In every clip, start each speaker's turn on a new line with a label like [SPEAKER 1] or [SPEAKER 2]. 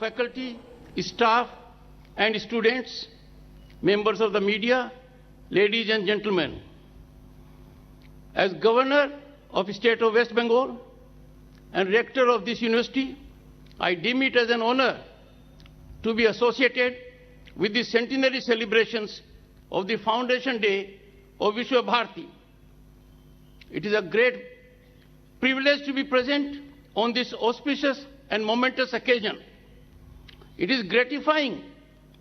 [SPEAKER 1] faculty, staff and students, members of the media, ladies and gentlemen. As Governor of the State of West Bengal and Rector of this university, I deem it as an honor to be associated with the centenary celebrations of the Foundation Day of Vishwa Bharati. It is a great privilege to be present on this auspicious and momentous occasion. It is gratifying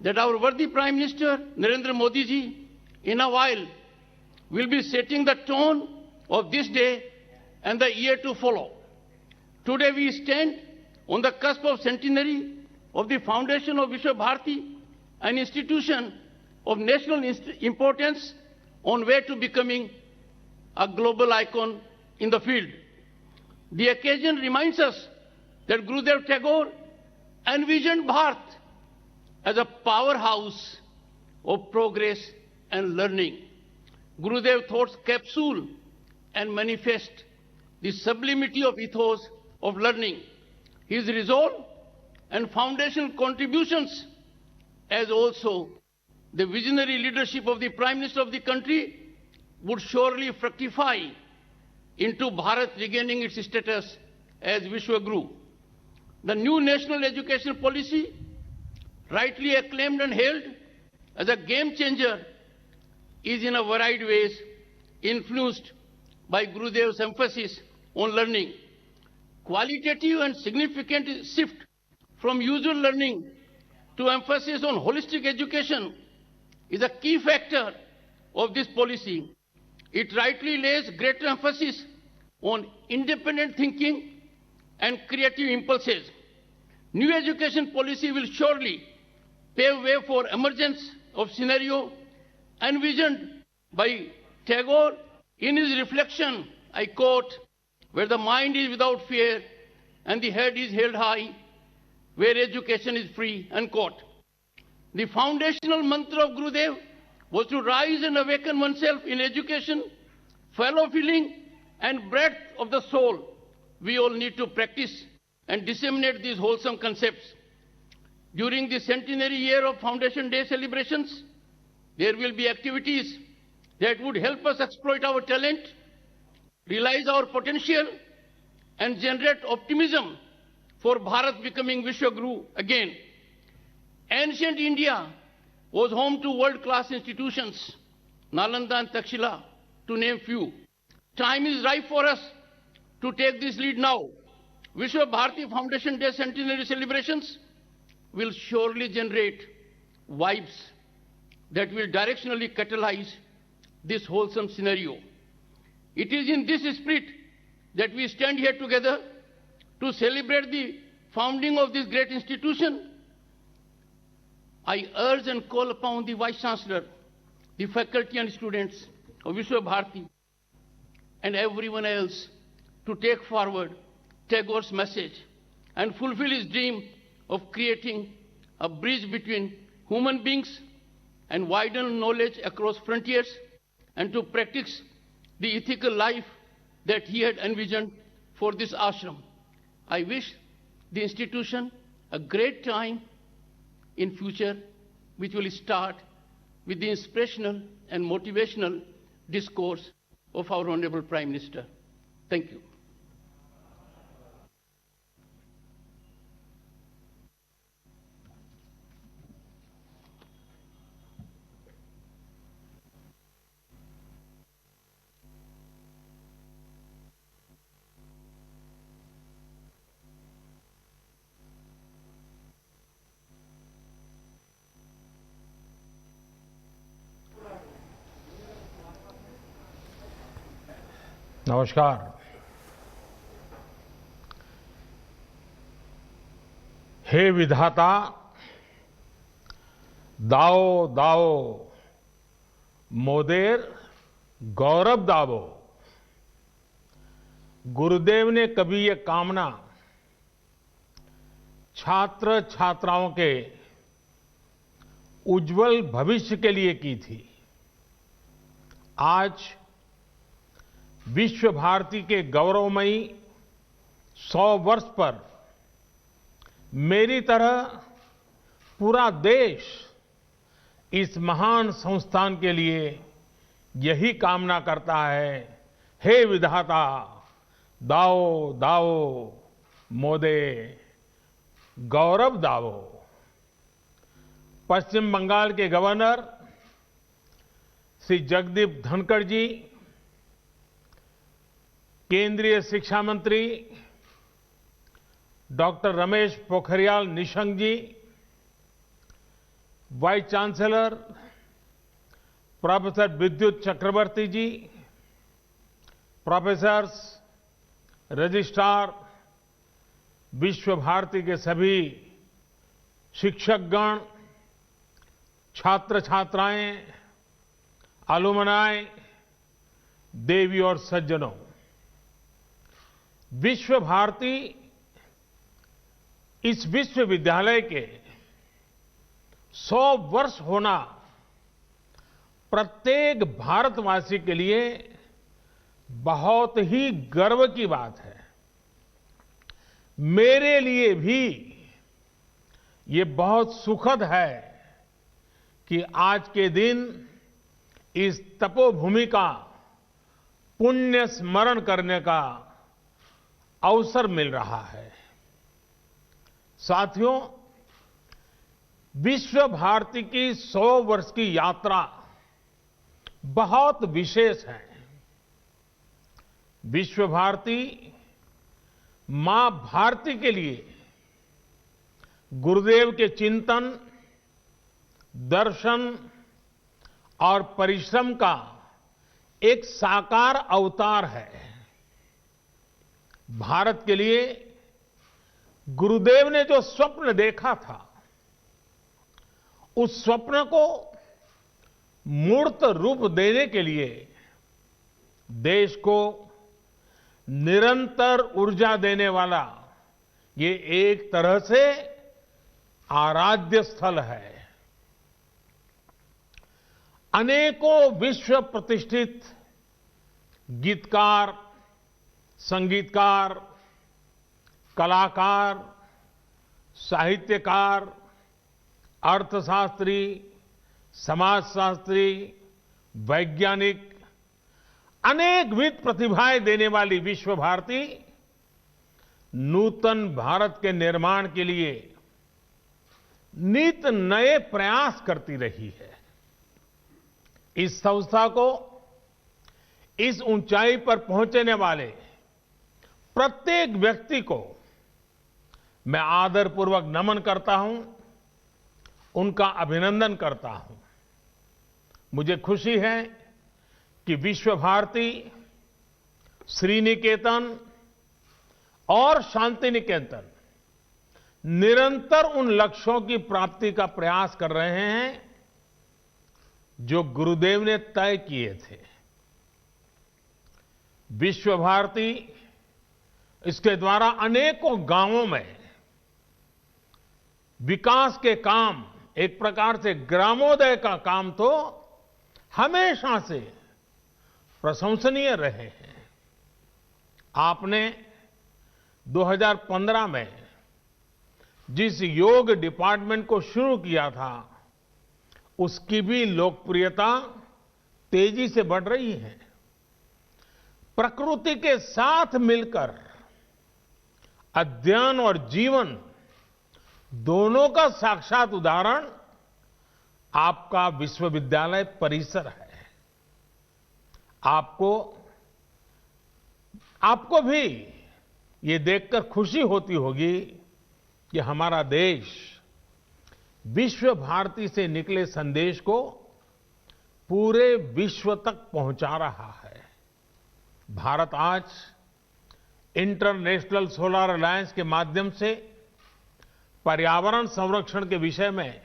[SPEAKER 1] that our worthy Prime Minister Narendra Modi ji in a while will be setting the tone of this day and the year to follow. Today we stand on the cusp of centenary of the foundation of Vishwa Bharati, an institution of national importance on way to becoming a global icon in the field. The occasion reminds us that Gurudev Tagore envisioned Bharat as a powerhouse of progress and learning. Gurudev Thought's capsule and manifest the sublimity of ethos of learning. His resolve and foundational contributions, as also the visionary leadership of the Prime Minister of the country, would surely fructify into Bharat regaining its status as Vishwa Guru. The new national education policy, rightly acclaimed and hailed as a game changer, is in a varied ways influenced by Gurudev's emphasis on learning. Qualitative and significant shift from usual learning to emphasis on holistic education is a key factor of this policy. It rightly lays greater emphasis on independent thinking and creative impulses. New education policy will surely pave way for emergence of scenario envisioned by Tagore in his reflection, I quote, "Where the mind is without fear and the head is held high, where education is free," unquote. The foundational mantra of Gurudev was to rise and awaken oneself in education, fellow feeling and breadth of the soul. We all need to practice and disseminate these wholesome concepts. During the centenary year of Foundation Day celebrations, there will be activities that would help us exploit our talent, realize our potential, and generate optimism for Bharat becoming Vishwa Guru again. Ancient India was home to world-class institutions, Nalanda and Takshila, to name few. Time is ripe for us to take this lead now. Vishwa Bharati Foundation Day centenary celebrations will surely generate vibes that will directionally catalyze this wholesome scenario. It is in this spirit that we stand here together to celebrate the founding of this great institution. I urge and call upon the Vice Chancellor, the faculty and students of Vishwa Bharati, and everyone else to take forward Tagore's message and fulfill his dream of creating a bridge between human beings and widen knowledge across frontiers, and to practice the ethical life that he had envisioned for this ashram. I wish the institution a great time in future, which will start with the inspirational and motivational discourse of our Honorable Prime Minister. Thank you.
[SPEAKER 2] नमस्कार। हे विधाता, दाओ दाओ मोदेर गौरव दावो। गुरुदेव ने कभी ये कामना छात्र छात्राओं के उज्जवल भविष्य के लिए की थी। आज विश्व भारती के गौरवमयी 100 वर्ष पर मेरी तरह पूरा देश इस महान संस्थान के लिए यही कामना करता है। हे विधाता, दाओ दाओ मोदे गौरव दाओ। पश्चिम बंगाल के गवर्नर श्री जगदीप धनखड़ जी, केंद्रीय शिक्षा मंत्री डॉक्टर रमेश पोखरियाल निशंक जी, वाइस चांसलर प्रोफेसर विद्युत चक्रवर्ती जी, प्रोफेसर्स, रजिस्ट्रार, विश्व भारती के सभी शिक्षकगण, छात्र छात्राएं, अलुमनाई, देवी और सज्जनों, विश्व भारती इस विश्वविद्यालय के 100 वर्ष होना प्रत्येक भारतवासी के लिए बहुत ही गर्व की बात है। मेरे लिए भी ये बहुत सुखद है कि आज के दिन इस तपोभूमि का पुण्य स्मरण करने का अवसर मिल रहा है। साथियों, विश्व भारती की 100 वर्ष की यात्रा बहुत विशेष है। विश्व भारती मां भारती के लिए गुरुदेव के चिंतन, दर्शन और परिश्रम का एक साकार अवतार है। भारत के लिए गुरुदेव ने जो स्वप्न देखा था, उस स्वप्न को मूर्त रूप देने के लिए देश को निरंतर ऊर्जा देने वाला ये एक तरह से आराध्य स्थल है। अनेकों विश्व प्रतिष्ठित गीतकार, संगीतकार, कलाकार, साहित्यकार, अर्थशास्त्री, समाजशास्त्री, वैज्ञानिक, अनेकविध प्रतिभाएं देने वाली विश्व भारती नूतन भारत के निर्माण के लिए नित नए प्रयास करती रही है। इस संस्था को इस ऊंचाई पर पहुंचने वाले प्रत्येक व्यक्ति को मैं आदरपूर्वक नमन करता हूं, उनका अभिनंदन करता हूं। मुझे खुशी है कि विश्व भारती, श्रीनिकेतन और शांति निकेतन निरंतर उन लक्ष्यों की प्राप्ति का प्रयास कर रहे हैं जो गुरुदेव ने तय किए थे। विश्व भारती इसके द्वारा अनेकों गांवों में विकास के काम, एक प्रकार से ग्रामोदय का काम तो हमेशा से प्रशंसनीय रहे हैं। आपने 2015 में जिस योग डिपार्टमेंट को शुरू किया था, उसकी भी लोकप्रियता तेजी से बढ़ रही है। प्रकृति के साथ मिलकर अध्ययन और जीवन दोनों का साक्षात उदाहरण आपका विश्वविद्यालय परिसर है। आपको भी ये देखकर खुशी होती होगी कि हमारा देश विश्व भारती से निकले संदेश को पूरे विश्व तक पहुंचा रहा है। भारत आज इंटरनेशनल सोलर अलायंस के माध्यम से पर्यावरण संरक्षण के विषय में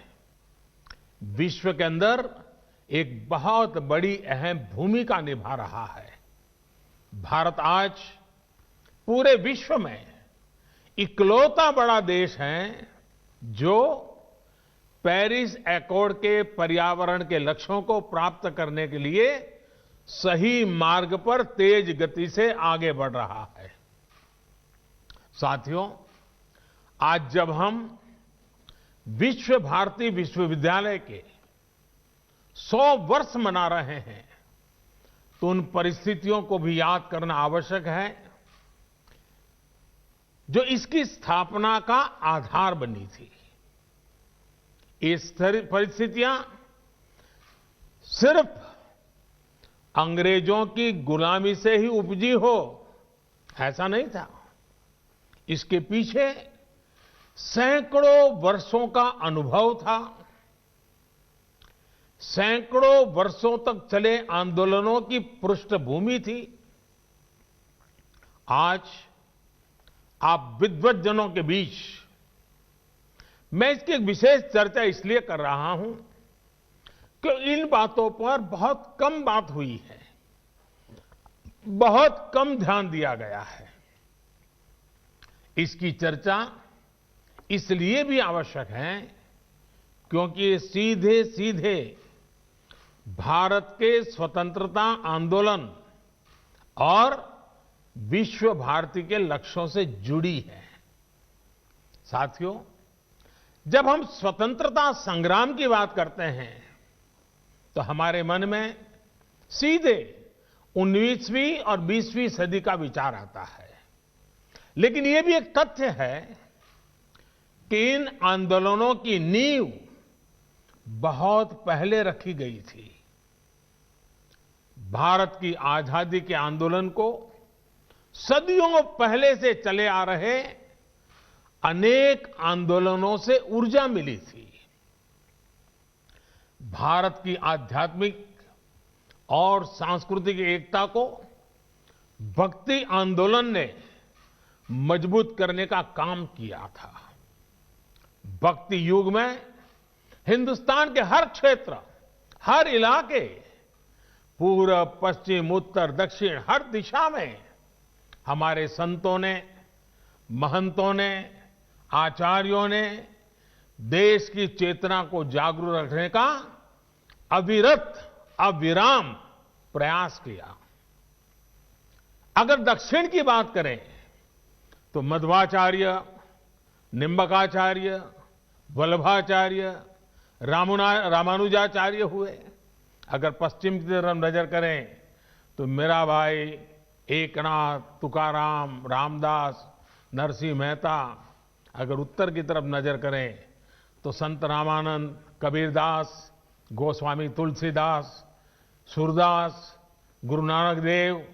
[SPEAKER 2] विश्व के अंदर एक बहुत बड़ी अहम भूमिका निभा रहा है। भारत आज पूरे विश्व में इकलौता बड़ा देश है जो पेरिस एकॉर्ड के पर्यावरण के लक्ष्यों को प्राप्त करने के लिए सही मार्ग पर तेज गति से आगे बढ़ रहा है। साथियों, आज जब हम विश्व भारती विश्वविद्यालय के 100 वर्ष मना रहे हैं तो उन परिस्थितियों को भी याद करना आवश्यक है जो इसकी स्थापना का आधार बनी थी। ये परिस्थितियां सिर्फ अंग्रेजों की गुलामी से ही उपजी हो ऐसा नहीं था। इसके पीछे सैकड़ों वर्षों का अनुभव था, सैकड़ों वर्षों तक चले आंदोलनों की पृष्ठभूमि थी। आज आप विद्वज्जनों के बीच मैं इसकी एक विशेष चर्चा इसलिए कर रहा हूं कि इन बातों पर बहुत कम बात हुई है, बहुत कम ध्यान दिया गया है। इसकी चर्चा इसलिए भी आवश्यक है क्योंकि ये सीधे सीधे भारत के स्वतंत्रता आंदोलन और विश्व भारती के लक्ष्यों से जुड़ी है। साथियों, जब हम स्वतंत्रता संग्राम की बात करते हैं तो हमारे मन में सीधे 19वीं और 20वीं सदी का विचार आता है। लेकिन यह भी एक तथ्य है कि इन आंदोलनों की नींव बहुत पहले रखी गई थी। भारत की आजादी के आंदोलन को सदियों पहले से चले आ रहे अनेक आंदोलनों से ऊर्जा मिली थी। भारत की आध्यात्मिक और सांस्कृतिक एकता को भक्ति आंदोलन ने मजबूत करने का काम किया था। भक्ति युग में हिंदुस्तान के हर क्षेत्र, हर इलाके, पूरब, पश्चिम, उत्तर, दक्षिण, हर दिशा में हमारे संतों ने, महंतों ने, आचार्यों ने देश की चेतना को जागरूक रखने का अविरत, अविराम प्रयास किया। अगर दक्षिण की बात करें तो मध्वाचार्य, निम्बकाचार्य, वल्लभाचार्य, रामानुजाचार्य हुए। अगर पश्चिम की तरफ नजर करें तो मीराबाई, एकनाथ, तुकाराम, रामदास, नरसिंह मेहता। अगर उत्तर की तरफ नजर करें तो संत रामानंद, कबीरदास, गोस्वामी तुलसीदास, सूरदास, गुरु नानक देव,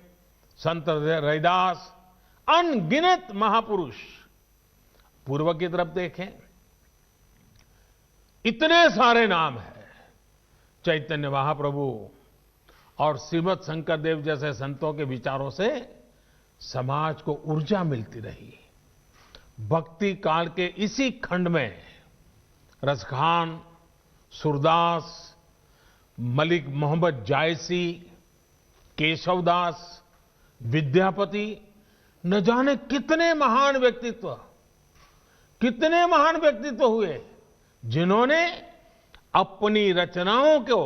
[SPEAKER 2] संत रैदास, अनगिनत महापुरुष। पूर्व की तरफ देखें, इतने सारे नाम हैं। चैतन्य महाप्रभु और श्रीमद शंकरदेव जैसे संतों के विचारों से समाज को ऊर्जा मिलती रही। भक्ति काल के इसी खंड में रसखान, सूरदास, मलिक मोहम्मद जायसी, केशवदास, विद्यापति, न जाने कितने महान व्यक्तित्व हुए जिन्होंने अपनी रचनाओं को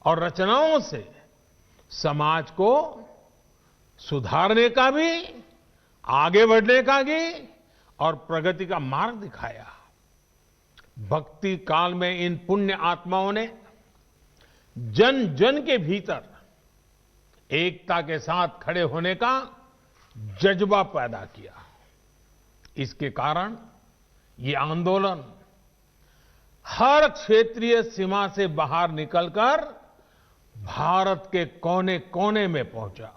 [SPEAKER 2] और रचनाओं से समाज को सुधारने का भी, आगे बढ़ने का भी और प्रगति का मार्ग दिखाया। भक्ति काल में इन पुण्य आत्माओं ने जन जन के भीतर एकता के साथ खड़े होने का जज्बा पैदा किया। इसके कारण ये आंदोलन हर क्षेत्रीय सीमा से बाहर निकलकर भारत के कोने कोने में पहुंचा।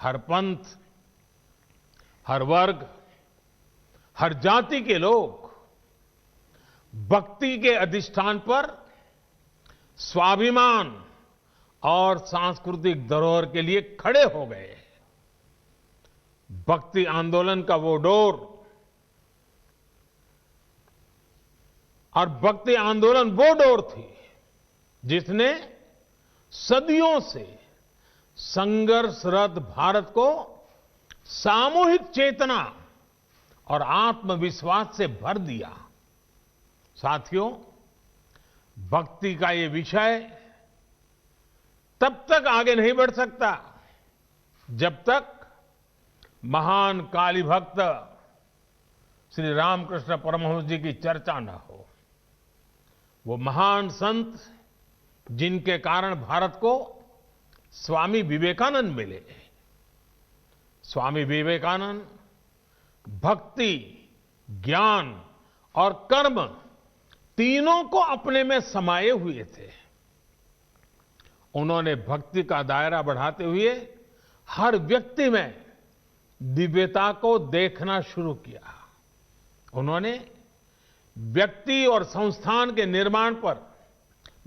[SPEAKER 2] हर पंथ, हर वर्ग, हर जाति के लोग भक्ति के अधिष्ठान पर स्वाभिमान और सांस्कृतिक धरोहर के लिए खड़े हो गए। भक्ति आंदोलन का वो डोर और भक्ति आंदोलन वो डोर थी जिसने सदियों से संघर्षरत भारत को सामूहिक चेतना और आत्मविश्वास से भर दिया। साथियों, भक्ति का ये विषय तब तक आगे नहीं बढ़ सकता जब तक महान काली भक्त श्री रामकृष्ण परमहंस जी की चर्चा न हो। वो महान संत जिनके कारण भारत को स्वामी विवेकानंद मिले। स्वामी विवेकानंद भक्ति, ज्ञान और कर्म तीनों को अपने में समाये हुए थे। उन्होंने भक्ति का दायरा बढ़ाते हुए हर व्यक्ति में दिव्यता को देखना शुरू किया। उन्होंने व्यक्ति और संस्थान के निर्माण पर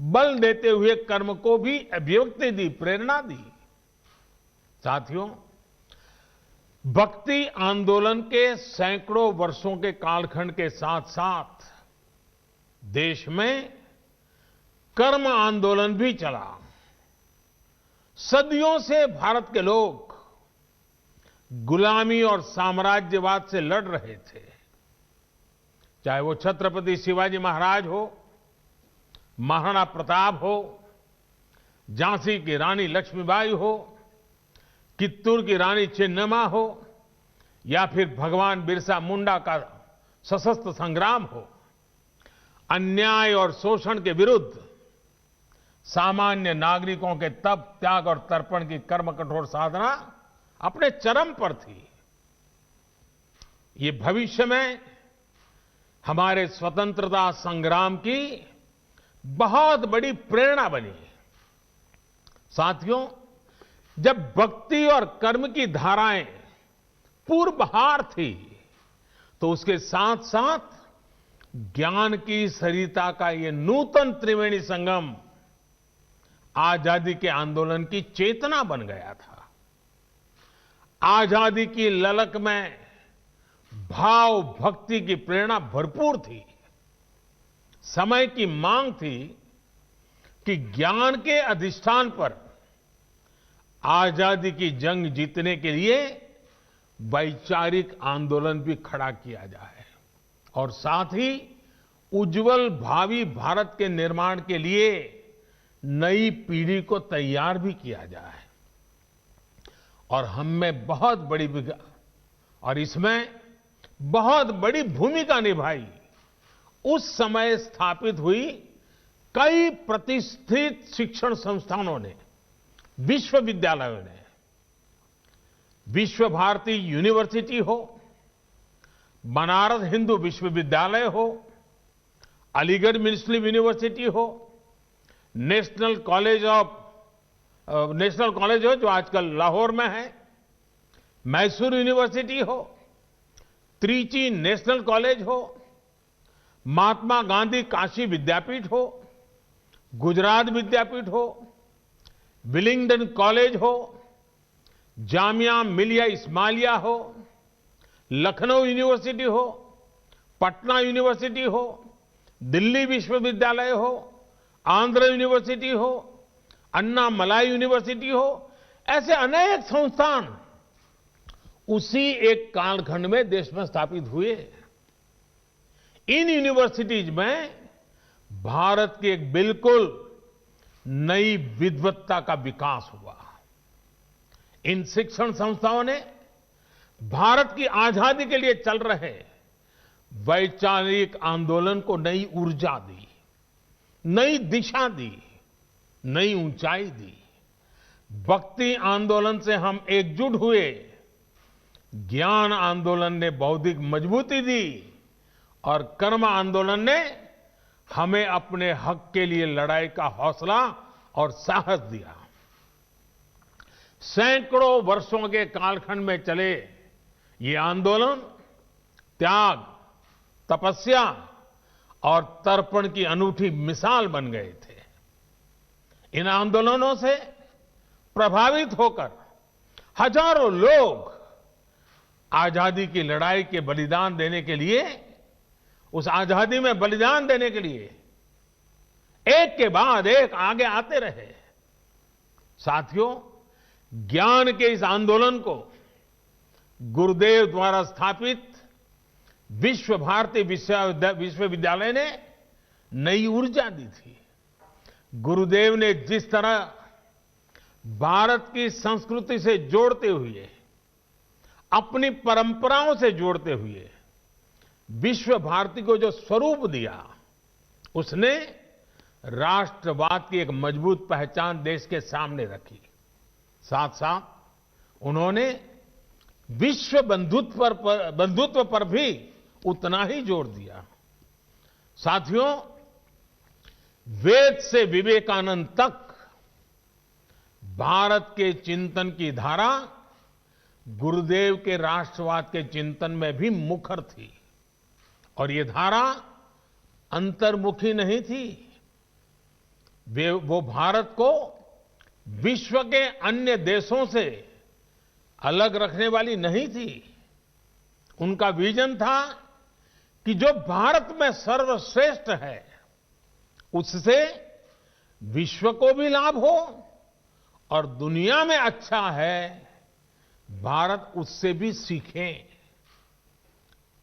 [SPEAKER 2] बल देते हुए कर्म को भी अभिव्यक्ति दी, प्रेरणा दी। साथियों, भक्ति आंदोलन के सैकड़ों वर्षों के कालखंड के साथ साथ देश में कर्म आंदोलन भी चला। सदियों से भारत के लोग गुलामी और साम्राज्यवाद से लड़ रहे थे। चाहे वो छत्रपति शिवाजी महाराज हो, महाराणा प्रताप हो, झांसी की रानी लक्ष्मीबाई हो, कित्तूर की रानी चेन्नम्मा हो, या फिर भगवान बिरसा मुंडा का सशस्त्र संग्राम हो। अन्याय और शोषण के विरुद्ध सामान्य नागरिकों के तप, त्याग और तर्पण की कर्म कठोर साधना अपने चरम पर थी। ये भविष्य में हमारे स्वतंत्रता संग्राम की बहुत बड़ी प्रेरणा बनी। साथियों, जब भक्ति और कर्म की धाराएं पूर्वहार थी, तो उसके साथ साथ ज्ञान की सरिता का ये नूतन त्रिवेणी संगम आजादी के आंदोलन की चेतना बन गया था। आजादी की ललक में भाव भक्ति की प्रेरणा भरपूर थी। समय की मांग थी कि ज्ञान के अधिष्ठान पर आजादी की जंग जीतने के लिए वैचारिक आंदोलन भी खड़ा किया जाए और साथ ही उज्जवल भावी भारत के निर्माण के लिए नई पीढ़ी को तैयार भी किया जाए। और हम में बहुत बड़ी और इसमें बहुत बड़ी भूमिका निभाई उस समय स्थापित हुई कई प्रतिष्ठित शिक्षण संस्थानों ने, विश्वविद्यालयों ने। विश्व भारती यूनिवर्सिटी हो, बनारस हिंदू विश्वविद्यालय हो, अलीगढ़ मुस्लिम यूनिवर्सिटी हो, नेशनल कॉलेज हो जो आजकल लाहौर में है, मैसूर यूनिवर्सिटी हो, त्रिची नेशनल कॉलेज हो, महात्मा गांधी काशी विद्यापीठ हो, गुजरात विद्यापीठ हो, विलिंगडन कॉलेज हो, जामिया मिलिया इस्माइलिया हो, लखनऊ यूनिवर्सिटी हो, पटना यूनिवर्सिटी हो, दिल्ली विश्वविद्यालय हो, आंध्र यूनिवर्सिटी हो, अन्ना मलाई यूनिवर्सिटी हो, ऐसे अनेक संस्थान उसी एक कालखंड में देश में स्थापित हुए। इन यूनिवर्सिटीज में भारत की एक बिल्कुल नई विद्वत्ता का विकास हुआ। इन शिक्षण संस्थाओं ने भारत की आजादी के लिए चल रहे वैचारिक आंदोलन को नई ऊर्जा दी, नई दिशा दी, नई ऊंचाई दी। भक्ति आंदोलन से हम एकजुट हुए, ज्ञान आंदोलन ने बौद्धिक मजबूती दी और कर्म आंदोलन ने हमें अपने हक के लिए लड़ाई का हौसला और साहस दिया। सैकड़ों वर्षों के कालखंड में चले ये आंदोलन त्याग, तपस्या और तर्पण की अनूठी मिसाल बन गए थे। इन आंदोलनों से प्रभावित होकर हजारों लोग आजादी की लड़ाई के बलिदान देने के लिए, उस आजादी में बलिदान देने के लिए एक के बाद एक आगे आते रहे। साथियों, ज्ञान के इस आंदोलन को गुरुदेव द्वारा स्थापित विश्व भारती विश्वविद्यालय ने नई ऊर्जा दी थी। गुरुदेव ने जिस तरह भारत की संस्कृति से जोड़ते हुए, अपनी परंपराओं से जोड़ते हुए विश्व भारती को जो स्वरूप दिया, उसने राष्ट्रवाद की एक मजबूत पहचान देश के सामने रखी। साथ साथ उन्होंने विश्व बंधुत्व पर भी उतना ही जोर दिया। साथियों, वेद से विवेकानंद तक भारत के चिंतन की धारा गुरुदेव के राष्ट्रवाद के चिंतन में भी मुखर थी। और ये धारा अंतर्मुखी नहीं थी। वो भारत को विश्व के अन्य देशों से अलग रखने वाली नहीं थी। उनका विजन था कि जो भारत में सर्वश्रेष्ठ है, उससे विश्व को भी लाभ हो, और दुनिया में अच्छा है, भारत उससे भी सीखे।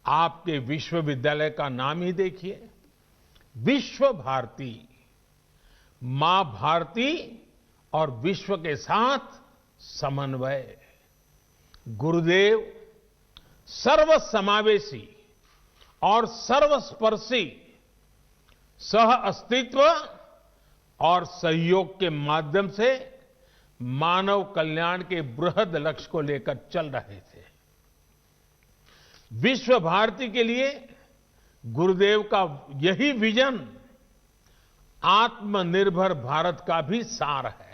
[SPEAKER 2] आपके विश्वविद्यालय का नाम ही देखिए, विश्व भारती। मां भारती और विश्व के साथ समन्वय। गुरुदेव सर्वसमावेशी और सर्वस्पर्शी सह अस्तित्व और सहयोग के माध्यम से मानव कल्याण के बृहद लक्ष्य को लेकर चल रहे थे। विश्व भारती के लिए गुरुदेव का यही विजन आत्मनिर्भर भारत का भी सार है।